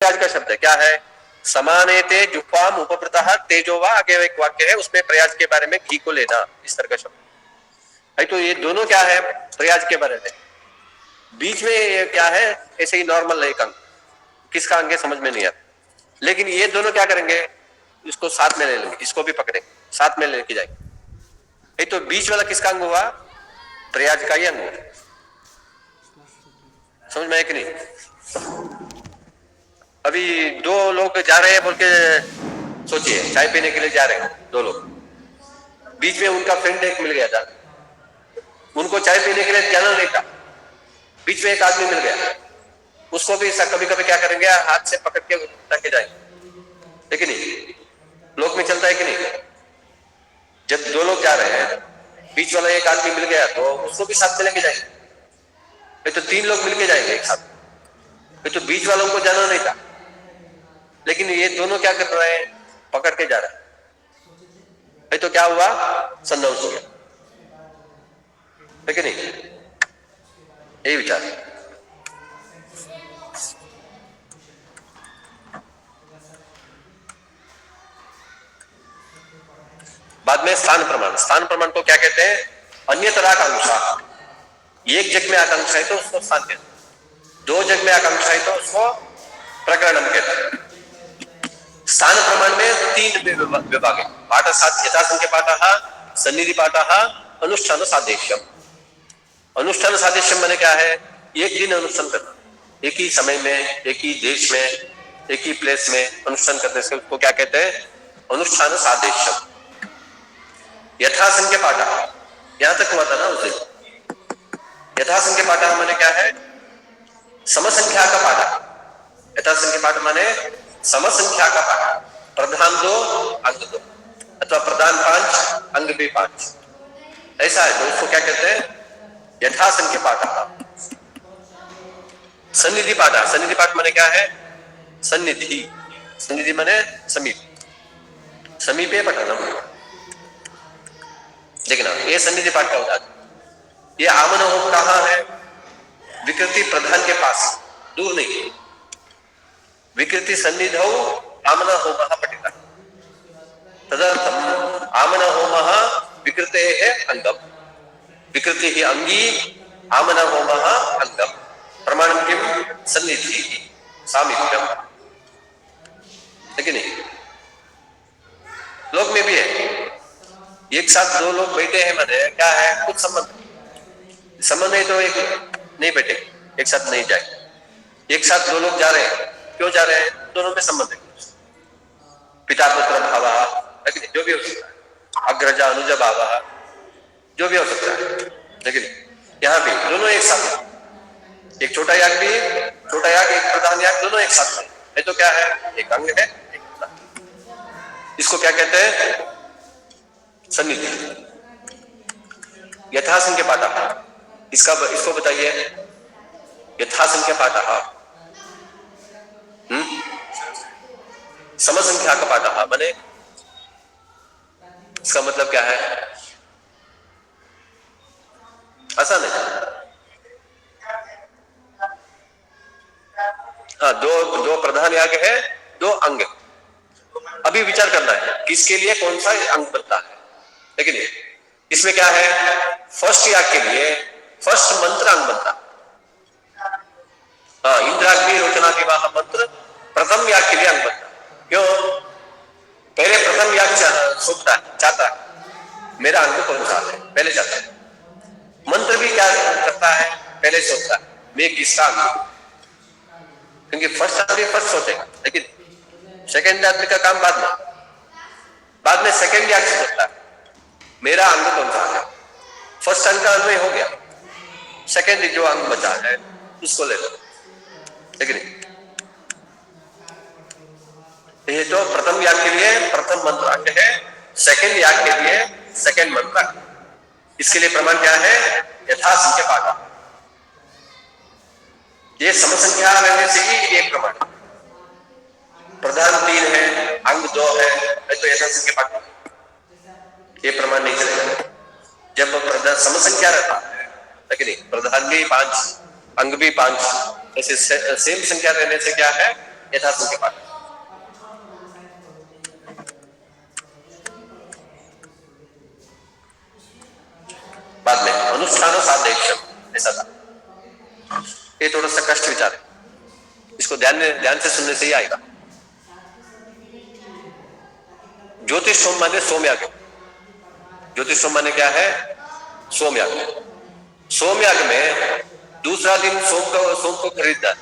आज का शब्द है क्या है? समानेते जुह्वाम उपवृतः तेजो वा, आगे एक वाक्य है उसमें प्रयाज के बारे में घी को लेना, इस तरह का शब्द है। तो ये दोनों क्या है? प्रयाज के बारे में। बीच में ये क्या है? ऐसे ही नॉर्मल एक अंग, किसका अंग है समझ में नहीं आता, लेकिन ये दोनों क्या करेंगे? इसको साथ में ले लेंगे, इसको भी पकड़े साथ में लेके जाएंगे। तो बीच वाला किसका अंग हुआ? प्रयाज का ही अंग हुआ। समझ में है कि नहीं? अभी दो लोग जा रहे हैं बोल के सोचिए, चाय पीने के लिए जा रहे हैं दो लोग, बीच में उनका फ्रेंड एक मिल गया था, उनको चाय पीने के लिए जाना नहीं था, बीच में एक आदमी मिल गया, उसको भी कभी कभी क्या करेंगे? हाथ से पकड़ के लेके जाएंगे, लेकिन नहीं लोक में चलता है कि नहीं? जब दो लोग जा रहे हैं, बीच वाला एक आदमी मिल गया तो उसको भी साथ में लेके जाएंगे। तो तीन लोग मिलके जाएंगे एक साथ। तो बीच वालों को जाना नहीं था, लेकिन ये दोनों क्या कर रहे हैं? पकड़ के जा रहे हैं। तो क्या हुआ? संदर्भ हो गया, है कि नहीं? यही विचार है। बाद में स्थान प्रमाण, स्थान प्रमाण को क्या कहते हैं? अन्यतरा आकांक्षा। एक जग में आकांक्षा है तो उसको स्थान कहते हैं, दो जग में आकांक्षा है तो उसको प्रकरणम कहते हैं। स्थान प्रमाण में तीन विभाग है। पाठ यथासंख्य पाठ, सन्निधि पाठ, अनुष्ठान सादेश्यम। अनुष्ठान सादेश्यम माने क्या है? एक दिन अनुष्ठान करना, एक ही समय में, एक ही देश में, एक ही प्लेस में अनुष्ठान करने से उसको क्या कहते हैं? अनुष्ठान सादेश्यम। यथासंख्य पाठ, यहां तक हुआ था ना उस दिन। यथासंख्य पाठ माने क्या है? समसंख्या का पाठ। यथासंख्य पाठ माने समसंख्या का पाठ, प्रधान दो अंग दो, अथवा प्रधान 5 अंग भी 5, ऐसा है तो उसको क्या कहते हैं? यथासंख्य पाठ। सन्निधि पाठ, सन्निधि पाठ माने क्या है? सन्निधि, सन्निधि माने समीप, समीपे पठनम। देखना ये सन्निधि पाठ का उदाहरण। ये आमन होम कहां है? विकृति प्रधान के पास, दूर नहीं। विकृति सन्निधौ आमना होमः पठिता, तदर्थम आमना होमः विकृतेः अंगम, विकृति ही अंगी, आमना होमः अंगम, प्रमाणम किम? सन्निधि सामीप्यम। लेकिन नहीं, लोग में भी है, एक साथ दो लोग बैठे हैं माने क्या है? कुछ संबंध, संबंध है तो एक नहीं बैठे, एक साथ नहीं जाए। एक साथ दो लोग जा रहे हैं, क्यों जा रहे हैं? दोनों में संबंध है, पिता पुत्र भाव, जो भी हो सकता है, अग्रजा अनुज भाव, जो भी हो सकता है। लेकिन यहां भी दोनों एक साथ, एक छोटा याग भी, छोटा याग एक प्रधान याग, दोनों एक साथ है तो क्या है? एक अंग है, एक प्रधान। इसको क्या कहते हैं? सन्निधि। यथासंख्य पाठ, इसको बताइए। यथासंख्य पाठ समसंख्या का पाठ बने, इसका मतलब क्या है? आसान है। हाँ, दो प्रधान याग है, दो अंग। अभी विचार करना है किसके लिए कौन सा अंग बनता है। लेकिन इसमें क्या है? फर्स्ट याग के लिए फर्स्ट मंत्र अंग बनता है। हाँ, इंद्राग्नि रोचना विवाह मंत्र प्रथम याग के लिए अंग बनता है। क्यों? पहले प्रथम याग सोचता है, चाहता है मेरा अंग कौन सा है, पहले चाहता है। मंत्र भी क्या करता है? पहले सोचता है मैं किसका अंग, क्योंकि फर्स्ट आदमी फर्स्ट सोचेगा, लेकिन सेकंड आदमी का काम बाद में सेकंड याग सोचता है मेरा अंग कौन सा है। फर्स्ट अंग का अन्वय हो गया, सेकंड जो अंग बचा है उसको ले लो। लेकिन ये तो प्रथम याग के लिए प्रथम मंत्र अंग है, सेकंड याग के लिए सेकंड मंत्र। इसके लिए प्रमाण क्या है? यथासंख्य पाठ। ये समसंख्या रहने से ही एक प्रमाण, प्रधान 3 है, अंग 2 है, तो यथासंख्य पाठ ये प्रमाण नहीं चलेगा। जब प्रधान समसंख्या रहता है, लेकिन प्रधान भी 5 अंग भी 5, ऐसे सेम संख्या रहने से क्या है? यथार्थ के पाठ। बाद में अनुष्ठान साधेक्षम ऐसा था। ये थोड़ा सा कष्ट विचार है, इसको ध्यान से सुनने से ही आएगा। ज्योतिष सोम माने सोमयाग। ज्योतिष सोम माने क्या है? सोमयाग। सोमयाग में दूसरा दिन सोम को खरीदना,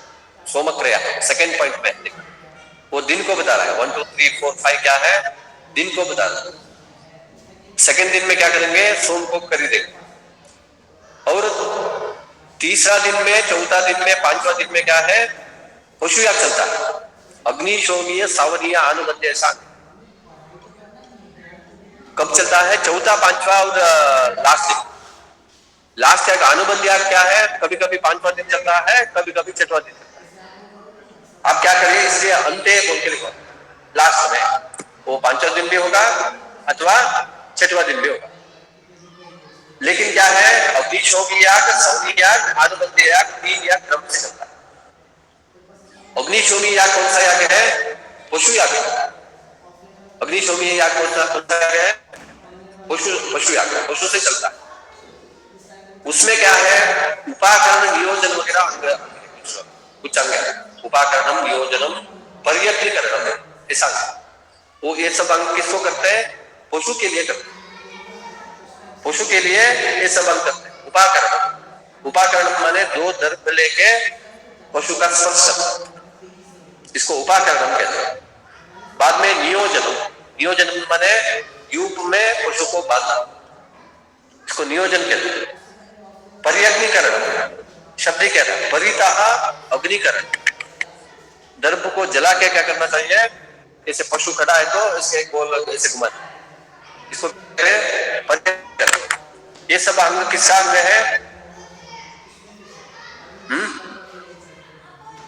सोमक्रिया सेकेंड पॉइंट में देखना, वो दिन को बता रहा है। 1 2 3 4 5 क्या है? दिन को बता रहा है। सेकेंड दिन में क्या करेंगे? सोम को खरीदेंगे। और तीसरा दिन में, चौथा दिन में, पांचवा दिन में क्या है? पशु याग चलता है। अग्निशोमीय सावनीय आनुबंध्य ऐसा कब चलता है? चौथा, पांचवा और लास्ट दिन। लास्ट याग अनुबंध याग क्या है? कभी कभी पांचवा दिन चल रहा है, कभी कभी छठवां दिन चलता है। आप क्या करिए, इसलिए अंत्य बोल के लिखो लास्ट में। वो पांचवा दिन भी होगा अथवा छठवां दिन भी होगा। लेकिन क्या है? अग्निशोमी याग, सौनी याग, अनुबंध याग, 3 याग क्रम से चलता है। अग्निशोमी याग कौन सा याग है? पशु याग। अग्निशोमी याग कौन सा याग है? पशु याग, पशु से चलता है। उसमें क्या है? उपाकरण नियोजन वगैरह कुछ अंग है। उपाकरणम नियोजनम पर्यग्निकरणम ऐसा वो ये सब अंग किसको करते हैं? पशु के लिए करते हैं। पशु के लिए ये सब अंग करते हैं। उपाकरण, उपाकरण माने 2 दर्भ लेके पशु का स्पर्श करना, इसको उपाकरणम कहते हैं। बाद में नियोजनम, नियोजन माने यूप में पशु को बांधना, इसको नियोजन कहते हैं। पर्यग्निकरण शब्द ही कहता है। परितः अग्निकरण, दर्भ को जला के क्या करना चाहिए? ऐसे पशु खड़ा है तो इसके गोल ऐसे घुमा, इसको पर्यग्निकरण। ये सब अंग किसका अंग है?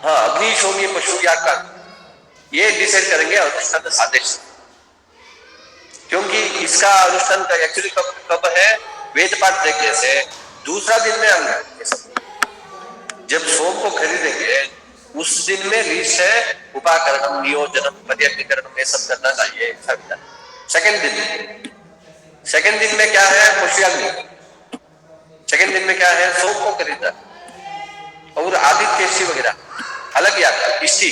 हाँ, अग्निशोमी पशु याग का ये डिसाइड करेंगे अनुष्ठान सादेश, क्योंकि इसका अनुष्ठान का एक्चुअली कब है? वेद पाठ देखने से दूसरा दिन में अंग है। जब सोम को खरीदेंगे उस दिन में रीच है उपाकरण नियोजन पर्यग्निकरण ये सब करना चाहिए। सेकेंड दिन में क्या है? पशुयाग्नि। सेकेंड दिन में क्या है? सोम को खरीदा और आदित्य वगैरह अलग याग, इष्टि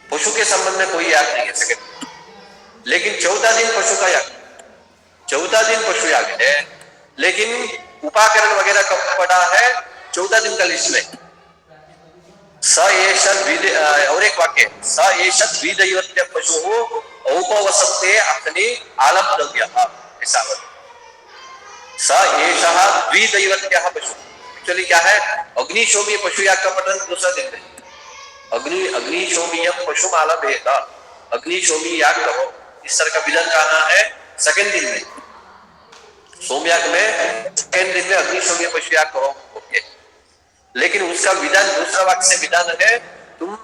पशु के संबंध में कोई याग नहीं है सेकेंड। लेकिन चौथा दिन पशु का याग, चौथा दिन पशु याग है। लेकिन उपाकरण वगैरह कब पड़ा है? चौथा दिन का लिस्ट में। स एष और एक वाक्य, स एष द्विदैवत्य पशु औपवसते अपनी आलम्ब्य ऐसा। स एष द्विदैवत्य पशु एक्चुअली क्या है? अग्निशोमी पशु याग का पठन दूसरा दिन में। अग्निशोमीय पशु माला भेद, अग्निशोमी याग करो, इस तरह का विधान कहना है सेकेंड दिन में। सोमयाग में सेकेंड दिन में अग्निशोमी पशु याग करो, ओके। लेकिन उसका विधान दूसरा वाक्य से विधान है तुम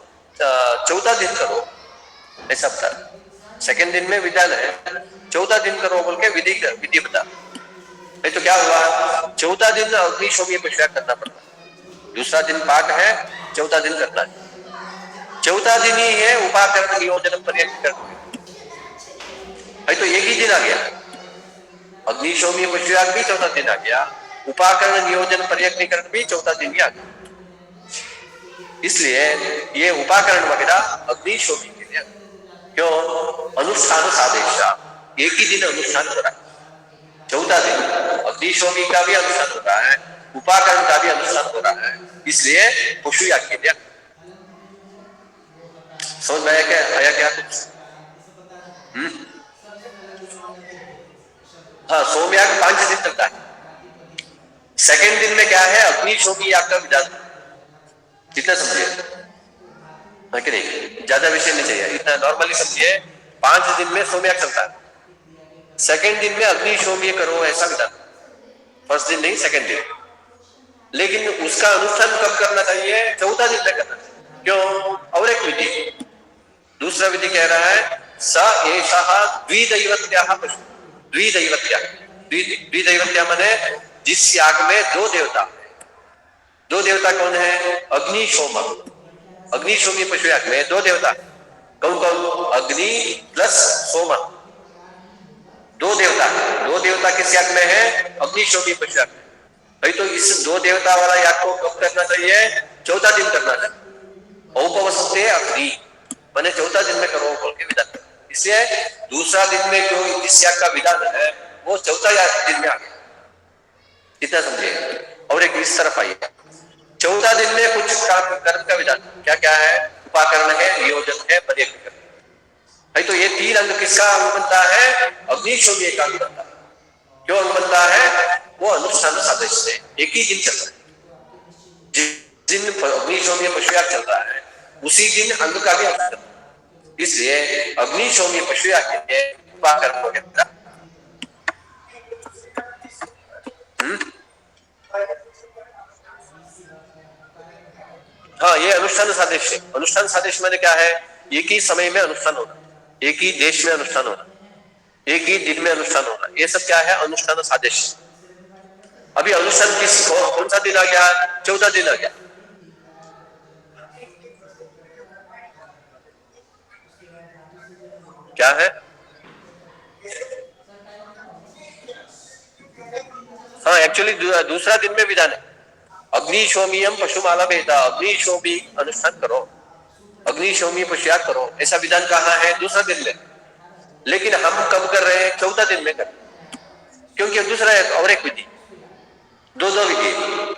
चौथा दिन करो ऐसा बता। सेकेंड दिन में विधान है चौथा दिन करो बोल के विधि बता। नहीं तो क्या हुआ? चौथा दिन अग्निशोमी पशु याग करना पड़ता, दूसरा दिन पाठ है, चौथा दिन करना है। चौथा दिन ही है उपाकरण नियोजन पर्यग्निकरण, तो एक ही दिन आ गया। अग्निशोमी पशु याग भी चौथा दिन आ गया, उपाकरण नियोजन पर्यग्निकरण भी चौथा दिन ही आ गया। इसलिए ये उपाकरण वगैरह अग्निशोमी के लिए क्यों? अनुष्ठान सादेश, एक ही दिन अनुष्ठान हो रहा है। चौथा दिन अग्निशोमी का भी अनुष्ठान हो रहा है, उपाकरण का भी अनुष्ठान हो रहा है, इसलिए पशु याग के लिए। समझ में आया क्या कुछ? हाँ, सोमयाग 5 दिन चलता है। सेकेंड दिन में क्या है? अग्निशोमी याग का विधान। कितना समझिए है कि नहीं? ज्यादा विषय नहीं चाहिए, इतना नॉर्मली समझिए। 5 दिन में सोमयाग चलता है, सेकेंड दिन में अग्निशोमी करो ऐसा विधान। फर्स्ट दिन नहीं, सेकेंड दिन। लेकिन उसका अनुष्ठान कब करना चाहिए? चौथा दिन में करना चाहिए। क्यों? और एक विधि, दूसरा विधि कह रहा है स एषः द्विदैवत्या पशु। द्विदैवत्या माने जिस याग में 2 देवता। 2 देवता कौन है? अग्नि सोम। अग्नि सोमी पशुयाग में दो देवता, कौन कौन? अग्नि प्लस सोमा, दो देवता किस याग में है? अग्नि सोमी पशुयाग में। भाई तो इस दो देवता वाला याग को कब करना चाहिए? चौथा दिन करना चाहिए। औपवस्ते अग्नि मैंने चौथा दिन में करो बोल के विधान। इसलिए दूसरा दिन में जो इस याग का विधान है वो चौथा दिन में आ गया। कितना समझे? और एक इस तरफ आइए, चौथा दिन में कुछ काम कर्म का विधान क्या क्या है? उपाकरण है, नियोजन है, पर्यवेक्षण। भाई तो ये तीन अंग किसका अंग बनता है? अग्निशोमी का अंग बनता है। क्यों अंग बनता है? वो अनुष्ठान सादृश्य से एक ही दिन चल रहा है। जिस दिन अग्निशोमी पशुयाग चल रहा है उसी दिन अंग का भी अंग चल रहा है। इसलिए अग्निशोमी पशुयाग के उपाकरण वगैरह हाँ, ये अनुष्ठान सादृश्य। अनुष्ठान सादृश्य मैंने क्या है? एक ही समय में अनुष्ठान होना, एक ही देश में अनुष्ठान होना, एक ही दिन में अनुष्ठान होना, ये सब क्या है? अनुष्ठान सादृश्य। अभी अनुष्ठान कौन सा दिन आ गया? चौथा दिन आ गया। क्या है? हाँ, एक्चुअली दूसरा दिन में विधान है अग्निशोमियम पशुमाला बेटा, अग्निशोमी अनुष्ठान करो, अग्निशोमी पशुयाग करो, ऐसा विधान कहाँ है? दूसरा दिन में। लेकिन हम कब कर रहे हैं? चौथा दिन में कर, क्योंकि दूसरा और एक विधि, दो विधि,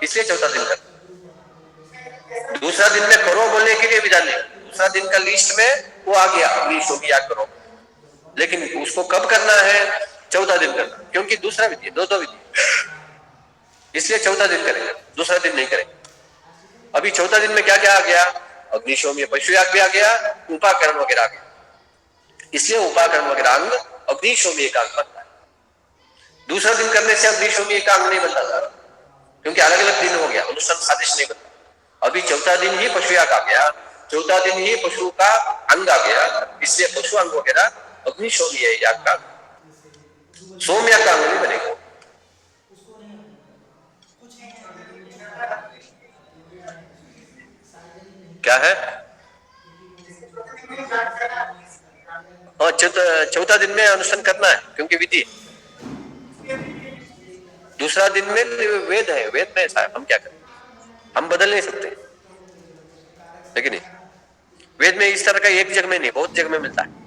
इसलिए चौथा दिन कर। दूसरा दिन में करो बोलने के लिए विधान नहीं, दूसरा दिन का लिस्ट में वो आ गया अग्निशोमी याग करो, लेकिन उसको कब करना है? चौथा दिन करना, क्योंकि दूसरा विधि है, दो विधि, इसलिए चौथा दिन करेंगे, दूसरा दिन नहीं करेंगे। अभी चौथा दिन में क्या क्या आ गया? अग्निशोमी पशुयाग भी आ गया, उपाकरण वगैरह आ गया, इसलिए उपाकरण वगैरह अंग अग्निशोमी का अंग बनता है। दूसरा दिन करने से अग्निशोमी का अंग नहीं बनता था, क्योंकि अलग अलग दिन हो गया, अनुष्ठान सादृश्य नहीं बनता। अभी चौथा दिन ही पशुयाग आ गया, चौथा दिन ही पशु का अंग आ गया, इसलिए पशु अंग वगैरह अग्निशोमी याग का, सोमयाग का अंग नहीं बनेगा। क्या है? और चौथा दिन में अनुष्ठान करना है, क्योंकि विधि। दूसरा दिन में वेद है, वेद में ऐसा है, हम क्या करें? हम बदल नहीं सकते, लेकिन नहीं, वेद में इस तरह का एक जगह में नहीं, बहुत जगह में मिलता है।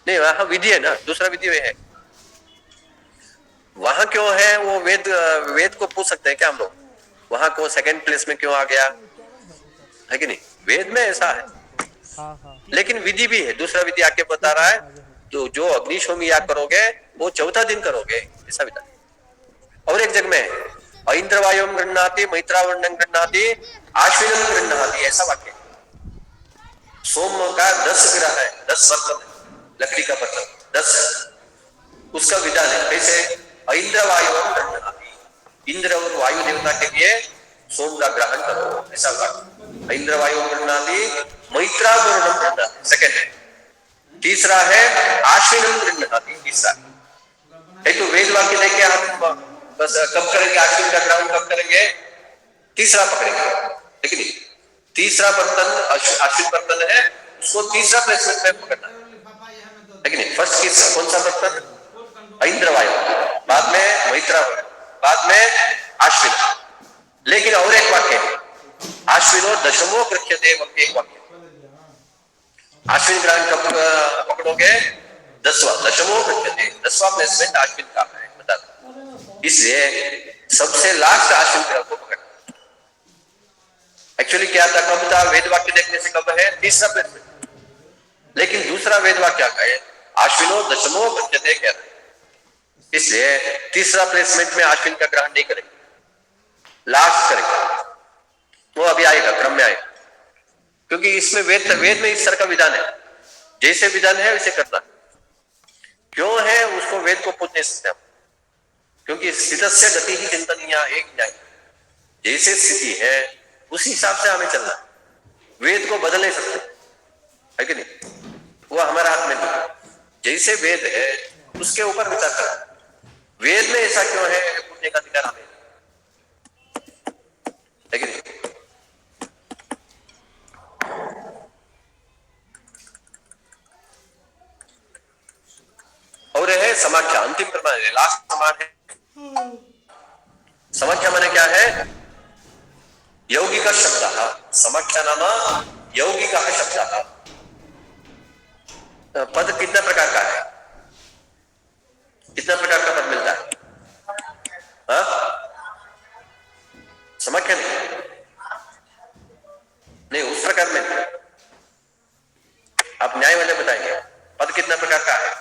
नहीं, वहां विधि है ना, दूसरा विधि है। वहां क्यों है? वो वेद को पूछ सकते हैं क्या हम लोग? वहां को सेकंड प्लेस में क्यों आ गया है कि नहीं? वेद में ऐसा है। लेकिन विधि भी है, दूसरा विधि आके बता रहा है, तो जो अग्निशोमी याग करोगे वो चौथा दिन करोगे, ऐसा विधान। और एक जगह में ऐन्द्रवायु गृह्णाति, मैत्रावण्यं गृह्णाति, आश्विनम गृह्णाति, ऐसा वाक्य। सोम का 10 ग्रह है, 10 बर्तन, लकड़ी का बर्तन 10, उसका विधान है कैसे? ऐन्द्रवायु गृह्णाति, इंद्र और वायु देवता के लिए सोम का ग्रहण करो, ऐसा वाक्य। ऐन्द्रवायु गृह्णाति, मैत्रावण्यं गृह्णाति सेकंड है। तीसरा है आश्विनम गृह्णाति, तीसरा। एक तो वेद वाक्य लेके हम बस कब करेंगे आश्विन का ग्रहण, कब करेंगे? तीसरा पकड़ेंगे, लेकिन तीसरा बर्तन आश्विन बर्तन है, उसको तीसरा प्लेसमेंट में पकड़ना है, लेकिन फर्स्ट किस कौन सा बर्तन? ऐन्द्रवायु, बाद में मैत्रावण्य, बाद में आश्विन। लेकिन और एक वाक्य, आश्विनो दशमो गृह्यते, एक वाक्य। आश्विन ग्रहण कब पकड़ोगे? 10वां, दशमो गृह्यते, 10वां प्लेसमेंट आश्विन का है, बता दो। इसलिए सबसे लास्ट आश्विन ग्रह को पकड़ना। एक्चुअली क्या था, कब था? वेद वाक्य देखने से कब है? तीसरा प्लेसमेंट। लेकिन दूसरा वेद वाक्य क्या है? आश्विनो दशमो गृह्यते कह रहा है, इसलिए तीसरा प्लेसमेंट में आश्विन का ग्रहण नहीं करेंगे, लास्ट करेंगे, वो अभी आएगा, क्रम में आएगा, क्योंकि इसमें वेद में इस तरह का विधान है, जैसे विधान है वैसे करना। क्यों है? उसको वेद को पूछ नहीं सकते हम, क्योंकि स्थितस्य गति ही चिंतनीय एक न्याय, जैसे स्थिति है उसी हिसाब से हमें चलना, वेद को बदल नहीं सकते, है कि नहीं? वो हमारे हाथ में नहीं, जैसे वेद है उसके ऊपर विचार करना। वेद में ऐसा क्यों है पूछने का अधिकार हमें, है कि नहीं? और है समाख्या, अंतिम प्रमाण है, लास्ट प्रमाण है। समाख्या माने क्या है? यौगिक शब्द। समाख्या नाम यौगिक शब्द। पद कितना प्रकार का है? कितना प्रकार का पद मिलता है? समाख्या नहीं, उस प्रकार में आप न्याय वाले बताएंगे पद कितना प्रकार का है?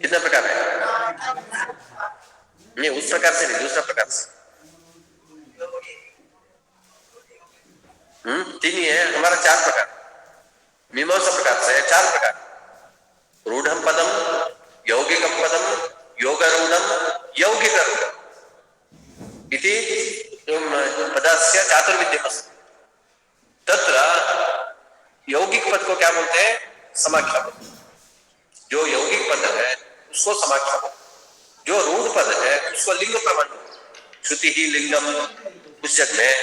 कितना प्रकार है? नहीं, उस प्रकार से नहीं, दूसरा प्रकार से। तीन ही है हमारा, 4 प्रकार। मीमांसा प्रकार से 4 प्रकार। रूढ़म पदम, यौगिकम पदम, योगरूढ़म, यौगिकरूढ़म इति पदस्य चातुर्विध्यमस्ति। तत्र यौगिक पद को क्या बोलते हैं? समाख्या पद। जो यौगिक पद है उसको समाख्या पद, जो रूढ़ पद है उसको लिंग प्रमाण। श्रुति ही लिंगम, उस जग में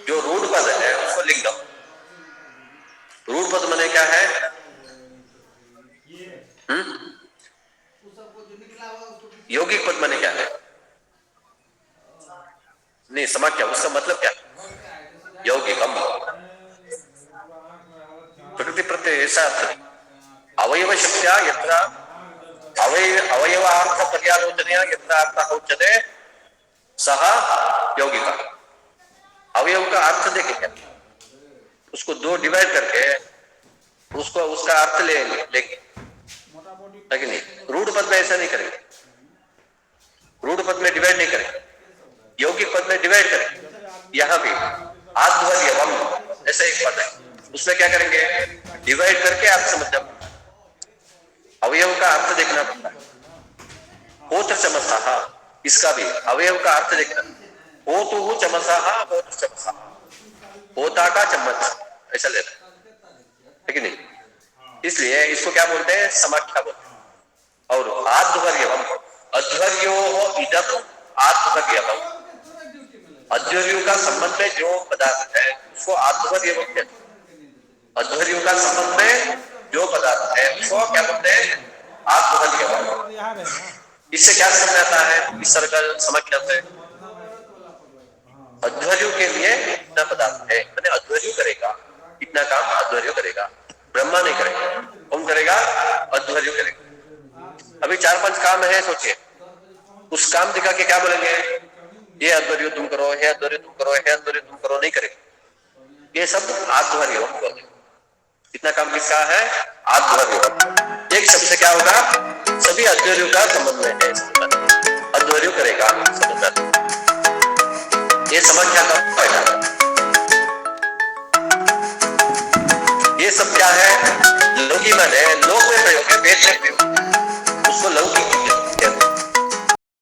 जो रूढ़ पद है उसको लिंगम। रूढ़ पद माने क्या है? यौगिक पद माने क्या है? नहीं, समाख्या उसका मतलब क्या है? यौगिकम प्रकृति प्रत्यय ऐसा अर्थ। अवयव शक्त्या यत्र अवयवार्थ पर्यालोचनया यत्र अर्थः उच्यते सह यौगिक। अवयव का अर्थ देखेंगे, उसको 2 डिवाइड करके उसको उसका अर्थ लेंगे, लेकिन नहीं, रूढ़ पद में ऐसा नहीं करेंगे। रूढ़ पद में डिवाइड नहीं करेंगे, यौगिक पद में डिवाइड करेंगे। यहां भी आध्वर्यवम ऐसा एक पद है, उसमें क्या करेंगे? डिवाइड करके अर्थ समझना पड़ता है, अवयव का अर्थ देखना पड़ता है। होत्र चमसः, इसका भी अवयव का अर्थ देखना। होतु चमसः, होत्र चमसः, होता का चम्मच ऐसा लेना है कि नहीं? इसलिए इसको क्या बोलते हैं? समाख्या बोलते हैं। और आध्वर्यवम, अध्वर्यो इदम आध्वर्यवम, अध्वर्यो का संबंध में जो पदार्थ है उसको आध्वर्यवम कहते हैं। अध्वर्यो का संबंध में जो पदार्थ है उसको क्या बोलते हैं? आध्वर्यवम। इससे क्या समझ आता है इस सर्कल समाख्या से? अध्वर्यो के लिए इतना पदार्थ है, मैंने अध्वर्यो करेगा, इतना काम अध्वर्यो करेगा, ब्रह्मा नहीं करेगा। कौन करेगा? अध्वर्यो करेगा। अभी 4-5 काम है, सोचिए, उस काम दिखा के क्या बोलेंगे? ये अध्वर्यो तुम करो, हे अध्वर्यो तुम करो, हे अध्वर्यो तुम करो, नहीं करेगा। ये सब आध्वर्यो बोलेंगे। इतना काम किसका है? आध्वर्यो। एक शब्द से क्या होगा? सभी अध्वर्यो का संबंध है, अध्वर्यो करेगा समझना। ये समाख्या का फायदा। ये सब क्या है? लौकिक है, लोक में प्रयोग है, वेद में प्रयोग, उसको लौकिक